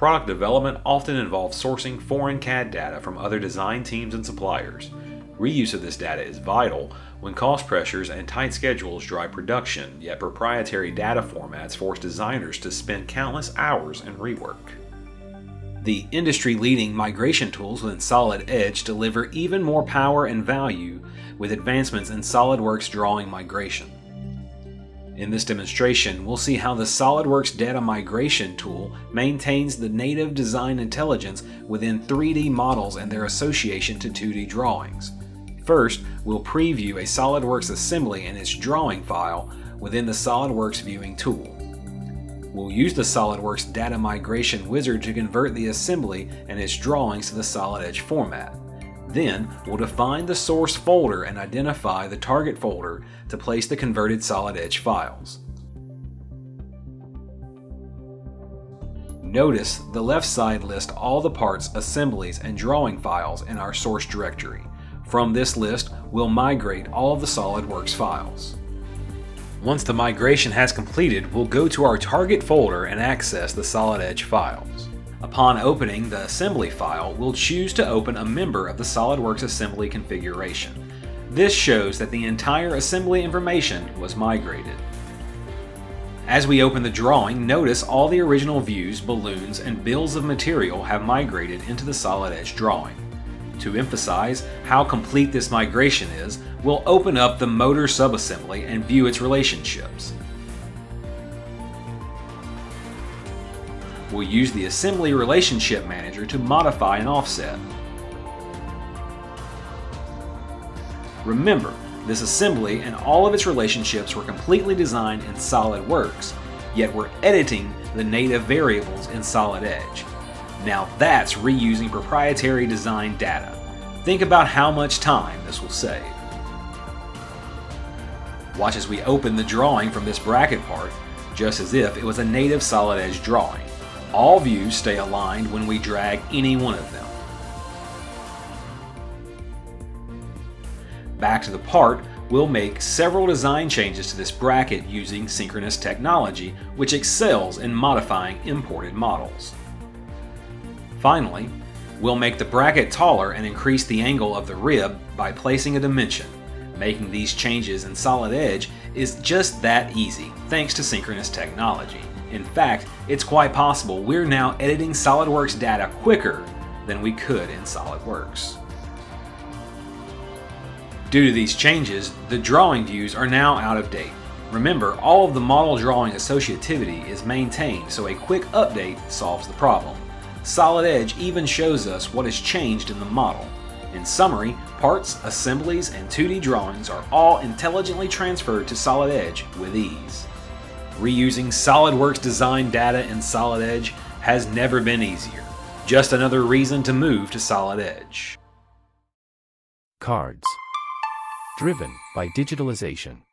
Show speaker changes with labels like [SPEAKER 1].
[SPEAKER 1] Product development often involves sourcing foreign CAD data from other design teams and suppliers. Reuse of this data is vital when cost pressures and tight schedules drive production, yet proprietary data formats force designers to spend countless hours in rework. The industry-leading migration tools within SolidEdge deliver even more power and value with advancements in SolidWorks drawing migration. In this demonstration, we'll see how the SolidWorks data migration tool maintains the native design intelligence within 3D models and their association to 2D drawings. First, we'll preview a SolidWorks assembly and its drawing file within the SolidWorks viewing tool. We'll use the SolidWorks data migration wizard to convert the assembly and its drawings to the SolidEdge format. Then, we'll define the source folder and identify the target folder to place the converted SolidEdge files. Notice the left side lists all the parts, assemblies, and drawing files in our source directory. From this list, we'll migrate all of the SolidWorks files. Once the migration has completed, we'll go to our target folder and access the SolidEdge files. Upon opening the assembly file, we'll choose to open a member of the SolidWorks assembly configuration. This shows that the entire assembly information was migrated. As we open the drawing, notice all the original views, balloons, and bills of material have migrated into the SolidEdge drawing. To emphasize how complete this migration is, we'll open up the motor subassembly and view its relationships. We'll use the Assembly Relationship Manager to modify an offset. Remember, this assembly and all of its relationships were completely designed in SolidWorks, yet we're editing the native variables in SolidEdge. Now that's reusing proprietary design data. Think about how much time this will save. Watch as we open the drawing from this bracket part, just as if it was a native SolidEdge drawing. All views stay aligned when we drag any one of them. Back to the part, we'll make several design changes to this bracket using synchronous technology, which excels in modifying imported models. Finally, we'll make the bracket taller and increase the angle of the rib by placing a dimension. Making these changes in SolidEdge is just that easy, thanks to synchronous technology. In fact, it's quite possible we're now editing SolidWorks data quicker than we could in SolidWorks. Due to these changes, the drawing views are now out of date. Remember, all of the model drawing associativity is maintained, so a quick update solves the problem. SolidEdge even shows us what has changed in the model. In summary, parts, assemblies, and 2D drawings are all intelligently transferred to SolidEdge with ease. Reusing SolidWorks design data in SolidEdge has never been easier. Just another reason to move to SolidEdge.
[SPEAKER 2] Cards. Driven by digitalization.